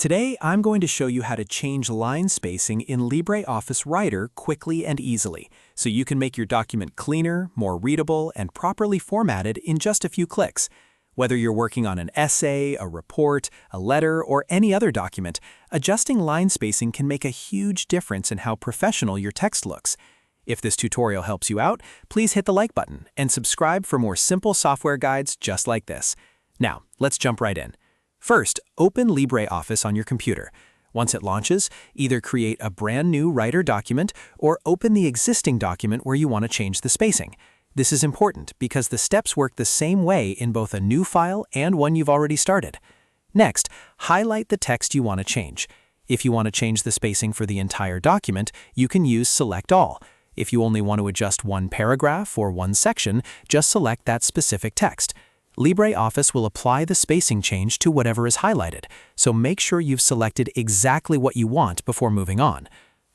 Today, I'm going to show you how to change line spacing in LibreOffice Writer quickly and easily, so you can make your document cleaner, more readable, and properly formatted in just a few clicks. Whether you're working on an essay, a report, a letter, or any other document, adjusting line spacing can make a huge difference in how professional your text looks. If this tutorial helps you out, please hit the like button and subscribe for more simple software guides just like this. Now, let's jump right in. First, open LibreOffice on your computer. Once it launches, either create a brand new Writer document or open the existing document where you want to change the spacing. This is important because the steps work the same way in both a new file and one you've already started. Next, highlight the text you want to change. If you want to change the spacing for the entire document, you can use Select All. If you only want to adjust one paragraph or one section, just select that specific text. LibreOffice will apply the spacing change to whatever is highlighted, so make sure you've selected exactly what you want before moving on.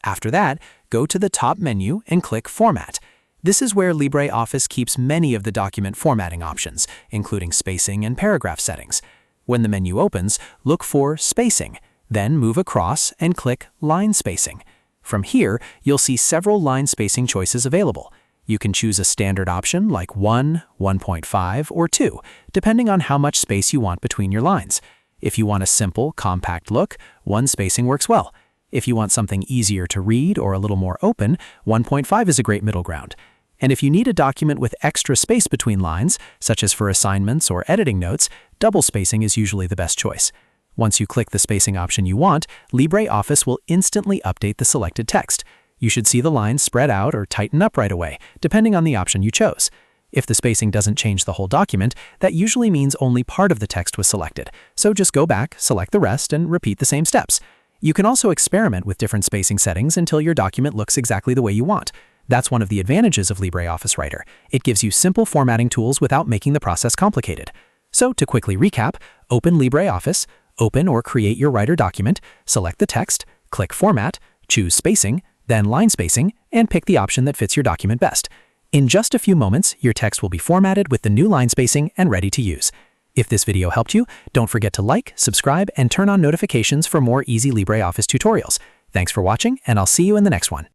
After that, go to the top menu and click Format. This is where LibreOffice keeps many of the document formatting options, including spacing and paragraph settings. When the menu opens, look for Spacing, then move across and click Line Spacing. From here, you'll see several line spacing choices available. You can choose a standard option like 1, 1.5, or 2, depending on how much space you want between your lines. If you want a simple, compact look, 1 spacing works well. If you want something easier to read or a little more open, 1.5 is a great middle ground. And if you need a document with extra space between lines, such as for assignments or editing notes, double spacing is usually the best choice. Once you click the spacing option you want, LibreOffice will instantly update the selected text. You should see the lines spread out or tighten up right away, depending on the option you chose. If the spacing doesn't change the whole document, that usually means only part of the text was selected, so just go back, select the rest, and repeat the same steps. You can also experiment with different spacing settings until your document looks exactly the way you want. That's one of the advantages of LibreOffice Writer. It gives you simple formatting tools without making the process complicated. So to quickly recap, open LibreOffice, open or create your Writer document, select the text, click Format, choose Spacing, then line spacing, and pick the option that fits your document best. In just a few moments, your text will be formatted with the new line spacing and ready to use. If this video helped you, don't forget to like, subscribe, and turn on notifications for more easy LibreOffice tutorials. Thanks for watching, and I'll see you in the next one.